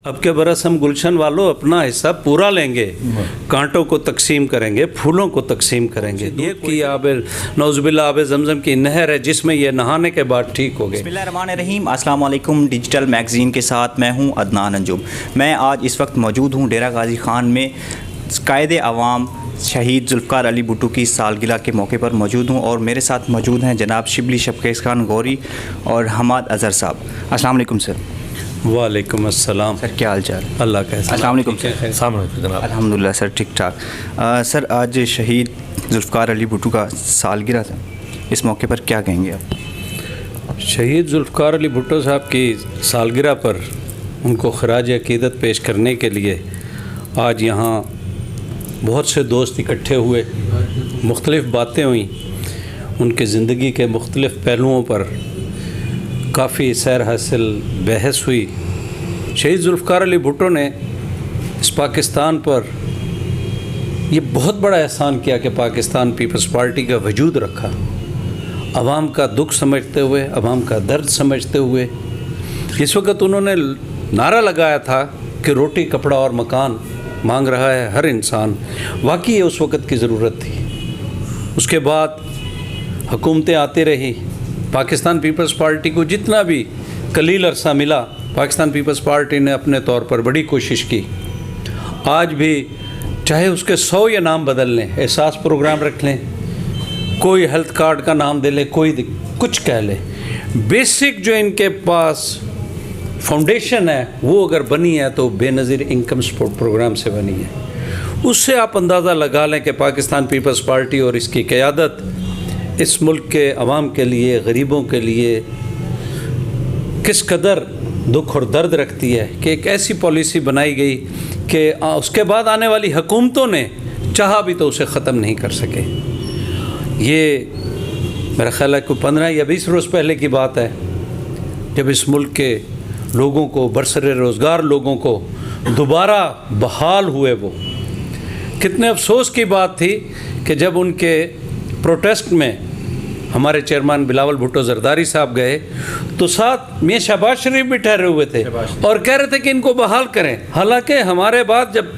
अब के बरस हम गुलशन वालों अपना हिस्सा पूरा लेंगे, कांटों को तकसीम करेंगे, फूलों को तकसीम करेंगे। ये की आब नौजुबिल्ला आब जमजम की नहर है जिसमें ये नहाने के बाद ठीक हो गए। बिस्मिल्लाहिर्रहमानिर्रहीम। अस्सलाम वालेकुम। डिजिटल मैगज़ीन के साथ मैं हूं अदनान अंजुम। मैं आज इस वक्त मौजूद हूं डेरा गाजी खान में कायदे अवाम शहीद जुल्फ़िकार अली भुट्टो की सालगिरह के मौके पर मौजूद हूँ और मेरे साथ मौजूद हैं जनाब शिबली शफकेज़ खान गौरी और हमाद अज़हर साहब। अस्सलाम वालेकुम सर। वालेकुम अस्सलाम सर, क्या हाल चाल? अल्लाह का अस्सलाम वालेकुम सर। अल्हम्दुलिल्लाह सर, ठीक ठाक। सर, आज शहीद जुल्फ़िकार अली भुट्टो का सालगिरह था, इस मौके पर क्या कहेंगे आप? शहीद जुल्फ़िकार अली भुट्टो साहब की सालगिरह पर उनको खराज अक़ीदत पेश करने के लिए आज यहाँ बहुत से दोस्त इकट्ठे हुए, मुख्तलिफ़ बातें हुई, उनके ज़िंदगी के मुख्तलिफ़ पहलुओं पर काफ़ी सैर हासिल बहस हुई। शहीद जुल्फ़िकार अली भुट्टो ने इस पाकिस्तान पर ये बहुत बड़ा एहसान किया कि पाकिस्तान पीपल्स पार्टी का वजूद रखा, आवाम का दुख समझते हुए, आवाम का दर्द समझते हुए। इस वक्त उन्होंने नारा लगाया था कि रोटी कपड़ा और मकान मांग रहा है हर इंसान। वाकई ये उस वक़्त की ज़रूरत थी। उसके बाद हुकूमतें आती रही, पाकिस्तान पीपल्स पार्टी को जितना भी कलील अरसा मिला, पाकिस्तान पीपल्स पार्टी ने अपने तौर पर बड़ी कोशिश की। आज भी चाहे उसके 100 या नाम बदल लें, एहसास प्रोग्राम रख लें, कोई हेल्थ कार्ड का नाम दे ले, कोई कुछ कह ले, बेसिक जो इनके पास फाउंडेशन है वो अगर बनी है तो बेनज़ीर इनकम सपोर्ट प्रोग्राम से बनी है। उससे आप अंदाज़ा लगा लें कि पाकिस्तान पीपल्स पार्टी और इसकी क़यादत इस मुल्क के अवाम के लिए, गरीबों के लिए किस कदर दुख और दर्द रखती है कि एक ऐसी पॉलिसी बनाई गई कि उसके बाद आने वाली हुकूमतों ने चाहा भी तो उसे ख़त्म नहीं कर सके। ये मेरा ख़्याल है कि 15 या 20 रोज़ पहले की बात है जब इस मुल्क के लोगों को, बरसरे रोज़गार लोगों को दोबारा बहाल हुए। वो कितने अफसोस की बात थी कि जब उनके प्रोटेस्ट में हमारे चेयरमैन बिलावल भुट्टो जरदारी साहब गए तो साथ मियां शहबाज शरीफ भी ठहरे हुए थे और कह रहे थे कि इनको बहाल करें। हालांकि हमारे बाद जब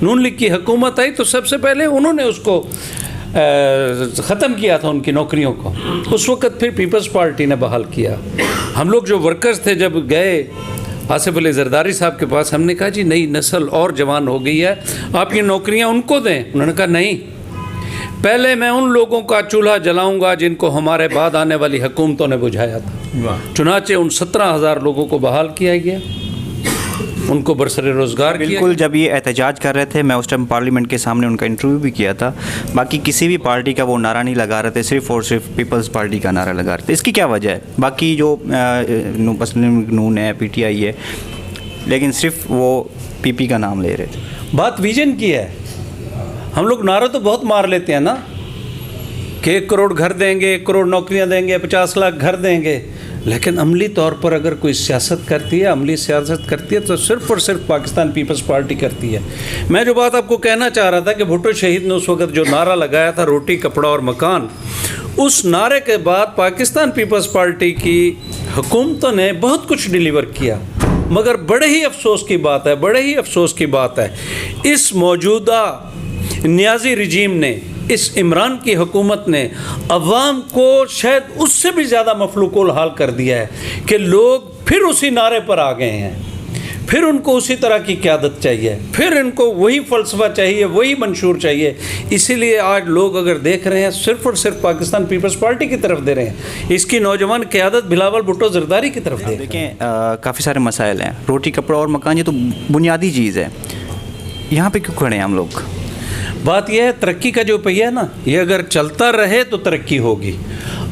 नून लीग की हुकूमत आई तो सबसे पहले उन्होंने उसको ख़त्म किया था, उनकी नौकरियों को। उस वक़्त फिर पीपल्स पार्टी ने बहाल किया। हम लोग जो वर्कर्स थे जब गए आसिफ अली जरदारी साहब के पास, हमने कहा जी नई नस्ल और जवान हो गई है, आप ये नौकरियां उनको दें। उन्होंने कहा नहीं, पहले मैं उन लोगों का चूल्हा जलाऊंगा जिनको हमारे बाद आने वाली हुकूमतों ने बुझाया था। चुनाचे उन 17,000 लोगों को बहाल किया गया, उनको बरसरे रोज़गार। बिल्कुल, जब ये एहतजाज कर रहे थे मैं उस टाइम पार्लियामेंट के सामने उनका इंटरव्यू भी किया था। बाकी किसी भी पार्टी का वो नारा नहीं लगा रहे थे, सिर्फ़ और सिर्फ पीपल्स पार्टी का नारा लगा रहे थे। इसकी क्या वजह है? बाकी जो नून है, PTI है, लेकिन सिर्फ वो PP का नाम ले रहे थे। बात विजन की है। हम लोग नारा तो बहुत मार लेते हैं ना कि 1 करोड़ घर देंगे, 1 करोड़ नौकरियां देंगे, 50 लाख घर देंगे, लेकिन अमली तौर पर अगर कोई सियासत करती है, अमली सियासत करती है तो सिर्फ़ और सिर्फ पाकिस्तान पीपल्स पार्टी करती है। मैं जो बात आपको कहना चाह रहा था कि भुट्टो शहीद ने उस वक़्त जो नारा लगाया था रोटी कपड़ा और मकान, उस नारे के बाद पाकिस्तान पीपल्स पार्टी की हुकूमतों ने बहुत कुछ डिलीवर किया। मगर बड़े ही अफसोस की बात है, बड़े ही अफसोस की बात है, इस मौजूदा नियाज़ी रजीम ने, इस इमरान की हुकूमत ने अवाम को शायद उससे भी ज़्यादा मफलूकुल हाल कर दिया है कि लोग फिर उसी नारे पर आ गए हैं। फिर उनको उसी तरह की क़यादत चाहिए, फिर इनको वही फ़लसफ़ा चाहिए, वही मंशूर चाहिए। इसीलिए आज लोग अगर देख रहे हैं सिर्फ़ और सिर्फ पाकिस्तान पीपल्स पार्टी की तरफ दे रहे हैं, इसकी नौजवान क़यादत बिलावल भुट्टो जरदारी की तरफ दे। देखें, काफ़ी सारे मसाइल हैं। रोटी कपड़ा और मकान ये तो बुनियादी चीज़ है, यहाँ पर क्यों खड़े हैं हम लोग? बात यह है, तरक्की का जो पहिया है ना, ये अगर चलता रहे तो तरक्की होगी।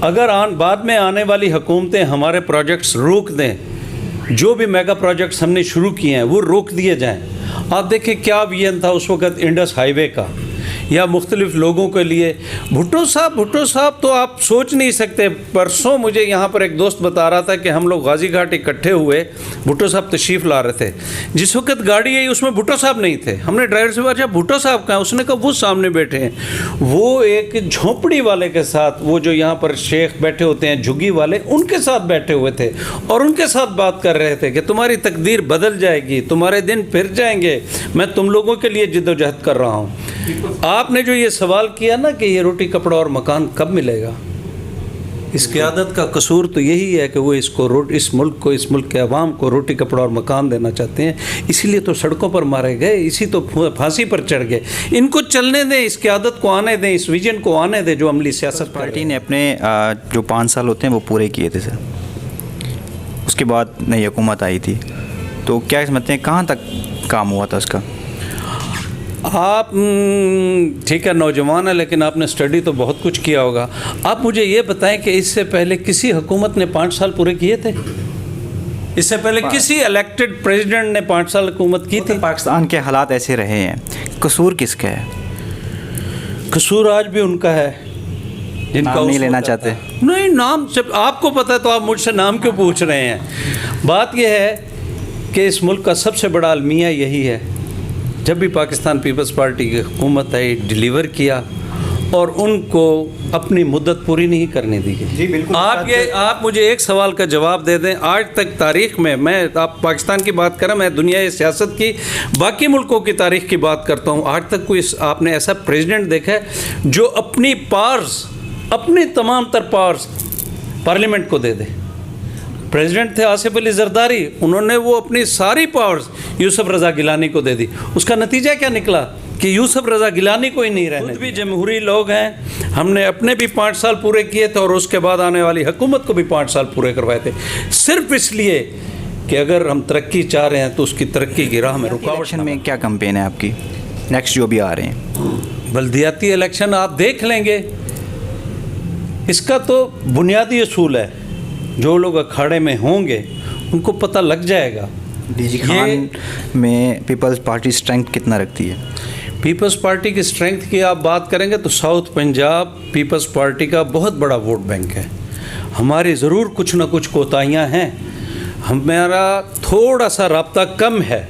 अगर बाद में आने वाली हुकूमतें हमारे प्रोजेक्ट्स रोक दें, जो भी मेगा प्रोजेक्ट्स हमने शुरू किए हैं वो रोक दिए जाएं। आप देखें क्या विजन था उस वक़्त इंडस हाईवे का। या मुख्तलिफ़ लोगों के लिए। भुट्टो साहब तो आप सोच नहीं सकते। परसों मुझे यहाँ पर एक दोस्त बता रहा था कि हम लोग गाजी घाट इकट्ठे हुए, भुट्टो साहब तशरीफ़ ला रहे थे। जिस वक्त गाड़ी आई उसमें भुट्टो साहब नहीं थे। हमने ड्राइवर से पूछा भुट्टो साहब कहाँ? उसने कहा वो सामने बैठे हैं। वो एक झोंपड़ी वाले के साथ, वो जो यहाँ पर शेख बैठे होते हैं झुग्गी वाले, उनके साथ बैठे हुए थे और उनके साथ बात कर रहे थे कि तुम्हारी तकदीर बदल जाएगी, तुम्हारे दिन फिर जाएंगे, मैं तुम लोगों के लिए जिद्दोजहद कर रहा हूँ। आपने जो ये सवाल किया ना कि ये रोटी कपड़ा और मकान कब मिलेगा, इस क़यादत का कसूर तो यही है कि वो इस मुल्क के अवाम को रोटी कपड़ा और मकान देना चाहते हैं। इसीलिए तो सड़कों पर मारे गए, इसी तो फांसी पर चढ़ गए। इनको चलने दें, इस क़यादत को आने दें, इस विजन को आने दें जो अमली सियासत पार्टी ने अपने जो 5 साल होते हैं वो पूरे किए थे सर। उसके बाद नई हुकूमत आई थी, तो क्या समझते हैं कहाँ तक काम हुआ था उसका? आप ठीक है नौजवान है, लेकिन आपने स्टडी तो बहुत कुछ किया होगा। आप मुझे ये बताएं कि इससे पहले किसी हुकूमत ने 5 साल पूरे किए थे? इससे पहले किसी इलेक्टेड प्रेसिडेंट ने 5 साल हुकूमत की थी? पाकिस्तान के हालात ऐसे रहे हैं, कसूर किसका है? कसूर आज भी उनका है जिनका नहीं लेना चाहते। नहीं, नाम जब आपको पता है तो आप मुझसे नाम क्यों पूछ रहे हैं? बात यह है कि इस मुल्क का सबसे बड़ा अलमिया यही है, जब भी पाकिस्तान पीपल्स पार्टी की हुकूमत आई डिलीवर किया और उनको अपनी मुद्दत पूरी नहीं करने दी गई। जी बिल्कुल। आप मुझे एक सवाल का जवाब दे दें, आज तक तारीख़ में, आप पाकिस्तान की बात करें, मैं दुनिया सियासत की बाकी मुल्कों की तारीख़ की बात करता हूँ, आज तक कोई आपने ऐसा प्रेसिडेंट देखा है जो अपनी पावर्स, अपनी तमाम तर पावर्स पार्लियामेंट को दे दे? प्रेसिडेंट थे आसिफ अली जरदारी, उन्होंने वो अपनी सारी पावर्स यूसुफ रज़ा गिलानी को दे दी। उसका नतीजा क्या निकला कि यूसुफ रज़ा गिलानी को ही नहीं रहने। खुद भी जमहूरी लोग हैं, हमने अपने भी 5 साल पूरे किए थे और उसके बाद आने वाली हुकूमत को भी 5 साल पूरे करवाए थे, सिर्फ इसलिए कि अगर हम तरक्की चाह रहे हैं तो उसकी तरक्की की राह में रुकावट। इलेक्शन में क्या कैंपेन है आपकी नेक्स्ट जो भी आ रहे हैं? बल्दियाती इलेक्शन आप देख लेंगे, इसका तो बुनियादी असूल है, जो लोग अखाड़े में होंगे उनको पता लग जाएगा। डीजी खान में पीपल्स पार्टी स्ट्रेंथ कितना रखती है? पीपल्स पार्टी की स्ट्रेंथ की आप बात करेंगे तो साउथ पंजाब पीपल्स पार्टी का बहुत बड़ा वोट बैंक है। हमारी ज़रूर कुछ ना कुछ कोताहियाँ हैं, हमारा थोड़ा सा राब्ता कम है,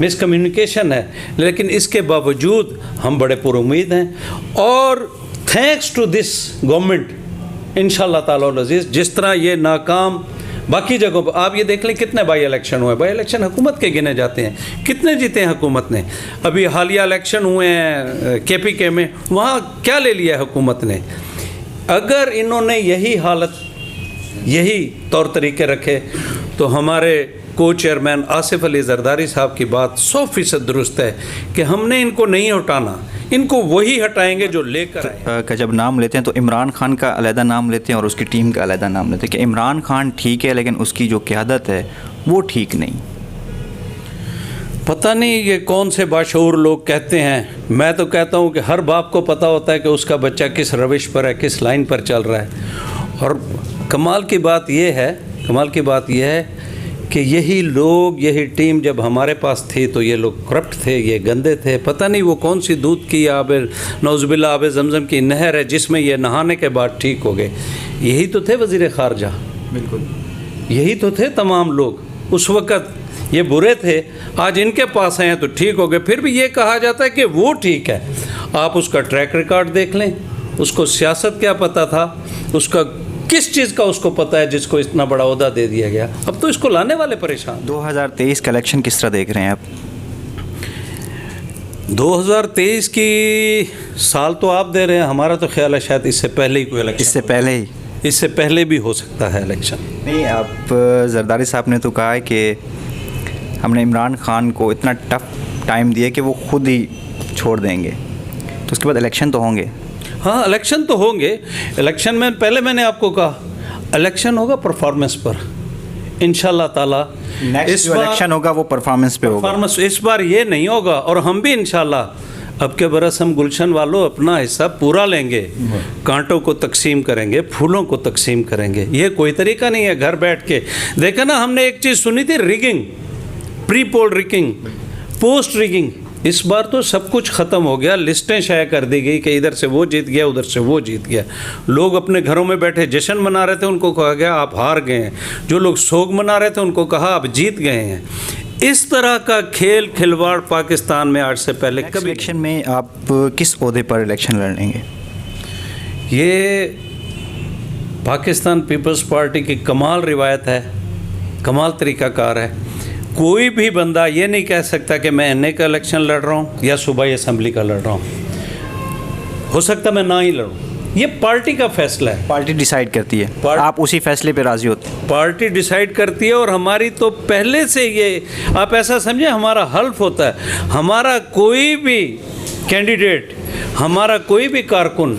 मिसकम्युनिकेशन है, लेकिन इसके बावजूद हम बड़े पुरुमीद हैं। और थैंक्स टू दिस गवर्नमेंट इंशाअल्लाह ताला अज़ीज़, जिस तरह ये नाकाम बाकी जगहों पर, आप ये देख लें कितने बाई इलेक्शन हुए, बाई इलेक्शन हुकूमत के गिने जाते हैं, कितने जीते हैं हुकूमत ने। अभी हालिया इलेक्शन हुए हैं KPK में, वहाँ क्या ले लिया हुकूमत ने? अगर इन्होंने यही हालत, यही तौर तरीके रखे तो हमारे को चेयरमैन आसिफ अली जरदारी साहब की बात 100% दुरुस्त है कि हमने इनको नहीं हटाना, इनको वही हटाएंगे जो लेकर आए। का जब नाम लेते हैं तो इमरान खान का अलहदा नाम लेते हैं और उसकी टीम का अलहदा नाम लेते हैं कि इमरान खान ठीक है लेकिन उसकी जो क़यादत है वो ठीक नहीं। पता नहीं ये कौन से बाशऊर लोग कहते हैं। मैं तो कहता हूँ कि हर बाप को पता होता है कि उसका बच्चा किस रविश पर है, किस लाइन पर चल रहा है। और कमाल की बात यह है कि यही लोग, यही टीम जब हमारे पास थी तो ये लोग करप्ट थे, ये गंदे थे। पता नहीं वो कौन सी दूध की नौज़ुबिल्लाह आब ज़मज़म की नहर है जिसमें ये नहाने के बाद ठीक हो गए। यही तो थे वज़ीर ख़ारजा, बिल्कुल यही तो थे तमाम लोग उस वक़्त। ये बुरे थे, आज इनके पास आए हैं तो ठीक हो गए। फिर भी ये कहा जाता है कि वो ठीक है। आप उसका ट्रैक रिकॉर्ड देख लें, उसको सियासत क्या पता था, उसका किस चीज़ का उसको पता है जिसको इतना बड़ा ओहदा दे दिया गया। अब तो इसको लाने वाले परेशान। 2023 का इलेक्शन किस तरह देख रहे हैं आप? 2023 की साल तो आप दे रहे हैं, हमारा तो ख्याल है शायद इससे पहले ही कोई इलेक्शन, इससे पहले भी हो सकता है इलेक्शन। नहीं, आप जरदारी साहब ने तो कहा है कि हमने इमरान खान को इतना टफ टाइम दिया कि वो खुद ही छोड़ देंगे, तो उसके बाद इलेक्शन तो होंगे। हाँ, इलेक्शन तो होंगे। इलेक्शन में पहले मैंने आपको कहा इलेक्शन होगा परफॉर्मेंस पर इंशाल्लाह ताला। इस बार इलेक्शन होगा वो परफॉर्मेंस पे होगा। परफॉर्मेंस इस बार ये नहीं होगा, और हम भी इंशाल्लाह अब के बरस हम गुलशन वालों अपना हिस्सा पूरा लेंगे, कांटों को तकसीम करेंगे, फूलों को तकसीम करेंगे। ये कोई तरीका नहीं है घर बैठ के। देखा ना, हमने एक चीज़ सुनी थी, rigging, pre poll rigging, post rigging, इस बार तो सब कुछ ख़त्म हो गया, लिस्टें शाया कर दी गई कि इधर से वो जीत गया, उधर से वो जीत गया। लोग अपने घरों में बैठे जश्न मना रहे थे, उनको कहा गया आप हार गए हैं। जो लोग सोग मना रहे थे उनको कहा आप जीत गए हैं। इस तरह का खेल खिलवाड़ पाकिस्तान में आज से पहले कभी। इलेक्शन में आप किस ओहदे पर इलेक्शन लड़ेंगे? ये पाकिस्तान पीपल्स पार्टी की कमाल रिवायत है, कमाल तरीक़ाकार है। कोई भी बंदा ये नहीं कह सकता कि मैं एनए का इलेक्शन लड़ रहा हूँ या सूबाई असम्बली का लड़ रहा हूँ। हो सकता मैं ना ही लड़ूँ, ये पार्टी का फैसला है। पार्टी डिसाइड करती है, आप उसी फैसले पे राज़ी होते हैं? पार्टी डिसाइड करती है और हमारी तो पहले से ये, आप ऐसा समझे हमारा हल्फ होता है। हमारा कोई भी कैंडिडेट, हमारा कोई भी कारकुन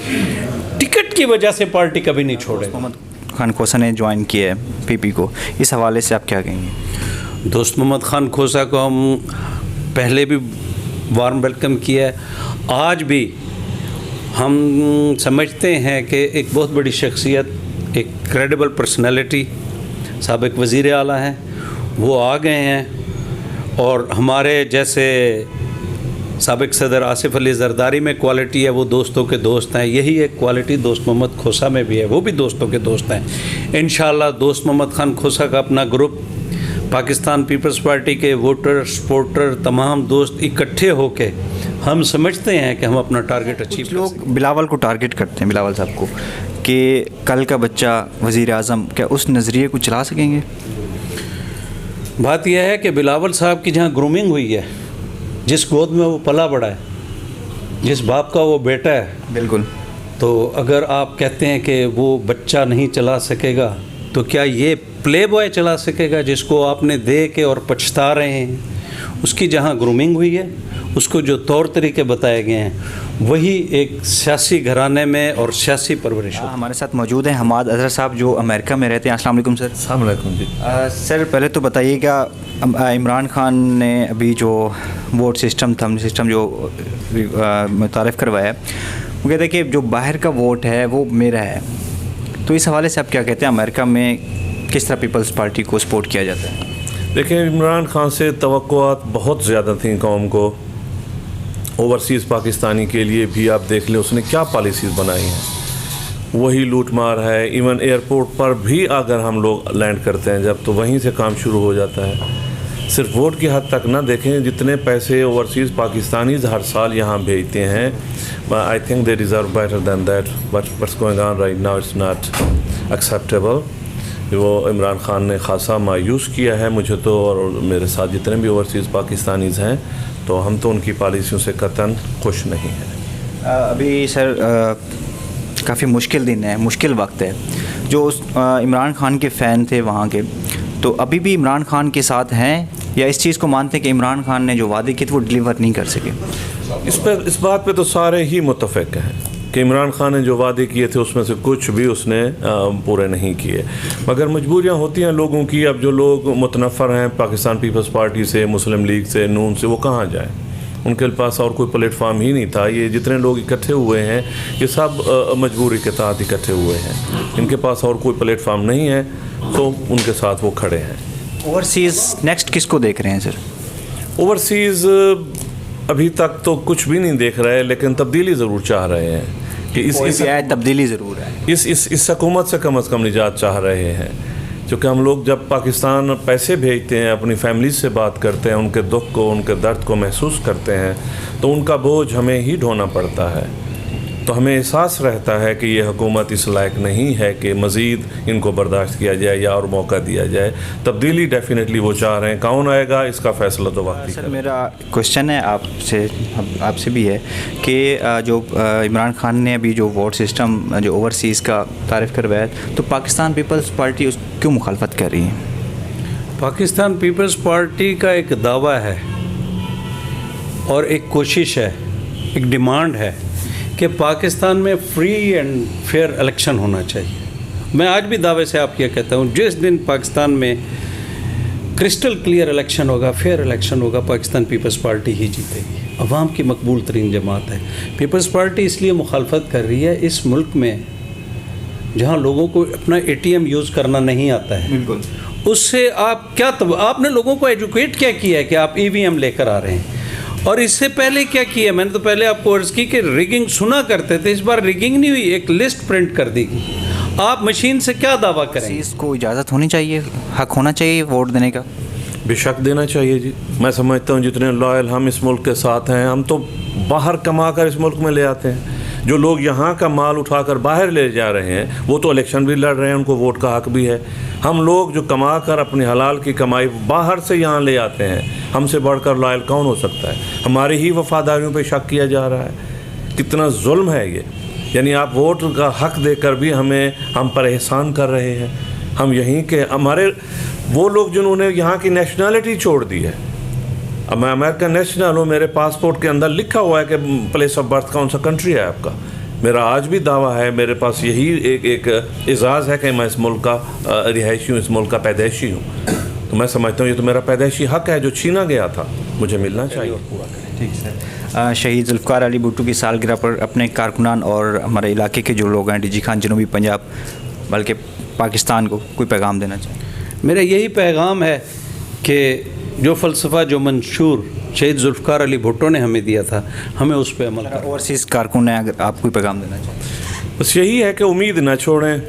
टिकट की वजह से पार्टी कभी नहीं छोड़ेगा। मोहम्मद खान खोसा ने ज्वाइन किया है पीपी को, इस हवाले से आप क्या कहेंगे? दोस्त मोहम्मद खान खोसा को हम पहले भी वार्म वेलकम किया है, आज भी हम समझते हैं कि एक बहुत बड़ी शख्सियत, एक क्रेडिबल पर्सनालिटी, साबिक वज़ीर आला हैं, वो आ गए हैं। और हमारे जैसे साबिक सदर आसिफ अली जरदारी में क्वालिटी है, वो दोस्तों के दोस्त हैं, यही एक क्वालिटी दोस्त मोहम्मद खोसा में भी है, वो भी दोस्तों के दोस्त हैं। इंशाअल्लाह दोस्त मोहम्मद खान खोसा का अपना ग्रुप, पाकिस्तान पीपल्स पार्टी के वोटर सपोर्टर तमाम दोस्त इकट्ठे होके हम समझते हैं कि हम अपना टारगेट अचीव। लोग बिलावल को टारगेट करते हैं, बिलावल साहब को, कि कल का बच्चा वज़ीर आज़म, क्या उस नज़रिए को चला सकेंगे? बात यह है कि बिलावल साहब की जहाँ ग्रूमिंग हुई है, जिस गोद में वो पला बड़ा है, जिस बाप का वो बेटा है, बिल्कुल, तो अगर आप कहते हैं कि वो बच्चा नहीं चला सकेगा, तो क्या ये प्ले बॉय चला सकेगा जिसको आपने दे के और पछता रहे हैं? उसकी जहाँ ग्रूमिंग हुई है, उसको जो तौर तरीके बताए गए हैं, वही एक सियासी घराने में और सियासी परवरिश। हमारे साथ मौजूद हैं हमाद अजहर साहब, जो अमेरिका में रहते हैं। अस्सलाम वालेकुम सर। अस्सलाम वालेकुम जी। सर पहले तो बताइएगा, इमरान खान ने अभी जो वोट सिस्टम जो मुतारिफ़ करवाया, वो कहते हैं कि जो बाहर का वोट है वो मेरा है, तो इस हवाले से आप क्या कहते हैं? अमेरिका में किस तरह पीपल्स पार्टी को सपोर्ट किया जाता है? देखिए, इमरान खान से तवक्कुआत बहुत ज़्यादा थी कौम को। ओवरसीज़ पाकिस्तानी के लिए भी आप देख लें उसने क्या पॉलिसीज़ बनाई हैं, वही लूट मार है। इवन एयरपोर्ट पर भी अगर हम लोग लैंड करते हैं जब, तो वहीं से काम शुरू हो जाता है। सिर्फ वोट की हद तक ना देखें, जितने पैसे ओवरसीज़ पाकिस्तानीज़ हर साल यहाँ भेजते हैं, I think they deserve better than that, but what's going on right now it's not acceptable. वो इमरान खान ने खासा मायूस किया है मुझे तो, और मेरे साथ जितने भी ओवरसीज़ पाकिस्तानीज़ हैं, तो हम तो उनकी पॉलिसियों से कतन खुश नहीं हैं। अभी सर काफ़ी मुश्किल दिन है, मुश्किल वक्त है। जो इमरान खान के फ़ैन थे वहाँ के, तो अभी भी इमरान खान के साथ हैं या इस चीज़ को मानते हैं कि इमरान खान ने जो वादे किए थे वो डिलीवर नहीं कर सके? इस बात पे तो सारे ही मुत्तफ़िक़ हैं कि इमरान खान ने जो वादे किए थे उसमें से कुछ भी उसने पूरे नहीं किए। मगर मजबूरियां होती हैं लोगों की। अब जो लोग मुतनफ़र हैं पाकिस्तान पीपल्स पार्टी से, मुस्लिम लीग से, नून से, वो कहाँ जाएं? उनके पास और कोई प्लेटफार्म ही नहीं था। ये जितने लोग इकट्ठे हुए हैं, ये सब मजबूरी के तहत इकट्ठे हुए हैं। इनके पास और कोई प्लेटफार्म नहीं है, तो उनके साथ वो खड़े हैं। ओवरसीज़ नेक्स्ट किसको देख रहे हैं सर? ओवरसीज़ अभी तक तो कुछ भी नहीं देख रहे, लेकिन तब्दीली ज़रूर चाह रहे हैं कि इस तब्दीली ज़रूर है। इस हुकूमत से कम निजात चाह रहे हैं। क्योंकि हम लोग जब पाकिस्तान पैसे भेजते हैं, अपनी फैमिली से बात करते हैं, उनके दुख को, उनके दर्द को महसूस करते हैं, तो उनका बोझ हमें ही ढोना पड़ता है। तो हमें एहसास रहता है कि ये हुकूमत इस लायक नहीं है कि मज़ीद इनको बर्दाश्त किया जाए या और मौका दिया जाए। तब्दीली डेफिनेटली वो चाह रहे हैं। कौन आएगा इसका फ़ैसला तो वक्त ही सर मेरा क्वेश्चन है आपसे भी है कि जो इमरान खान ने अभी जो वोट सिस्टम जो ओवरसीज़ का तारीफ़ करवाया, तो पाकिस्तान पीपल्स पार्टी उस क्यों मुखालफत कर रही है? पाकिस्तान पीपल्स पार्टी का एक दावा है और एक कोशिश है, एक डिमांड है कि पाकिस्तान में फ्री एंड फेयर इलेक्शन होना चाहिए। मैं आज भी दावे से आपको कहता हूँ, जिस दिन पाकिस्तान में क्रिस्टल क्लियर इलेक्शन होगा, फेयर इलेक्शन होगा, पाकिस्तान पीपल्स पार्टी ही जीतेगी। अवाम की मकबूल तरीन जमात है। पीपल्स पार्टी इसलिए मुखालफत कर रही है, इस मुल्क में जहाँ लोगों को अपना ATM यूज़ करना नहीं आता है, बिल्कुल, उससे आप क्या आपने लोगों को एजुकेट क्या किया है कि आप EVM लेकर आ रहे हैं? और इससे पहले क्या किया? मैंने तो पहले आपको अर्ज़ की कि रिगिंग सुना करते थे, इस बार रिगिंग नहीं हुई, एक लिस्ट प्रिंट कर दी गई। आप मशीन से क्या दावा करें? इसको इजाज़त होनी चाहिए, हक होना चाहिए वोट देने का। बेशक देना चाहिए जी। मैं समझता हूँ जितने लॉयल हम इस मुल्क के साथ हैं, हम तो बाहर कमा कर इस मुल्क में ले आते हैं। जो लोग यहाँ का माल उठाकर बाहर ले जा रहे हैं वो तो इलेक्शन भी लड़ रहे हैं, उनको वोट का हक भी है। हम लोग जो कमा कर अपनी हलाल की कमाई बाहर से यहाँ ले आते हैं, हमसे बढ़कर लॉयल कौन हो सकता है? हमारी ही वफादारियों पे शक किया जा रहा है। कितना जुल्म है ये। यानी आप वोट का हक देकर भी हम पर एहसान कर रहे हैं। हम यहीं के हमारे वो लोग जिन्होंने यहाँ की नेशनैलिटी छोड़ दी है। अब मैं अमेरिकन नेशनल हूँ, मेरे पासपोर्ट के अंदर लिखा हुआ है कि प्लेस ऑफ बर्थ कौन सा कंट्री है आपका। मेरा आज भी दावा है, मेरे पास यही एक एजाज़ है कि मैं इस मुल्क का रिहायशी हूँ, इस मुल्क का पैदाइशी हूँ। तो मैं समझता हूँ ये तो मेरा पैदाइशी हक है जो छीना गया था, मुझे मिलना चाहिए। ठीक सर। शहीद जुल्फ़कार अली भुट्टो की सालगिरह पर अपने कारकुनान और हमारे इलाके के जो लोग हैं, डीजी खान जनूबी पंजाब बल्कि पाकिस्तान को कोई पैगाम देना चाहिए? मेरा यही पैगाम है कि जो फ़लसफ़ा, जो मंशूर शहीद जुल्फ़कार अली भुट्टो ने हमें दिया था, हमें उस पर अमल करना। ओवरसीज़ कारकुन है, अगर आप कोई पैगाम देना चाहें? बस यही है कि उम्मीद ना छोड़ें,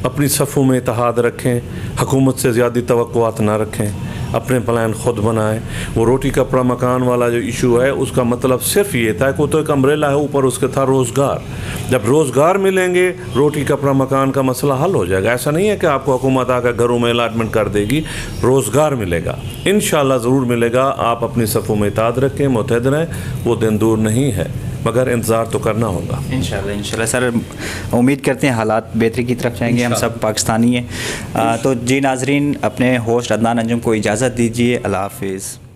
अपनी सफ़ों में इत्तेहाद रखें, हुकूमत से ज़्यादा तवक्कुआत ना रखें, अपने प्लान ख़ुद बनाएं। वो रोटी कपड़ा मकान वाला जो इशू है उसका मतलब सिर्फ ये था कि वो तो एक अम्ब्रेला है, ऊपर उसके था रोज़गार। जब रोज़गार मिलेंगे रोटी कपड़ा मकान का मसला हल हो जाएगा। ऐसा नहीं है कि आपको हुकूमत आकर घरों में अलाटमेंट कर देगी, रोज़गार मिलेगा, इंशाअल्लाह ज़रूर मिलेगा। आप अपनी सफ़ों में इत्तेहाद रखें, मुत्तहिद रहें, वो दिन दूर नहीं है, मगर इंतज़ार तो करना होगा। इंशाल्लाह सर, उम्मीद करते हैं हालात बेहतरी की तरफ जाएंगे। हम सब पाकिस्तानी हैं। तो जी नाजरीन, अपने होस्ट अदनान अंजुम को इजाज़त दीजिए। अल्लाह हाफिज़।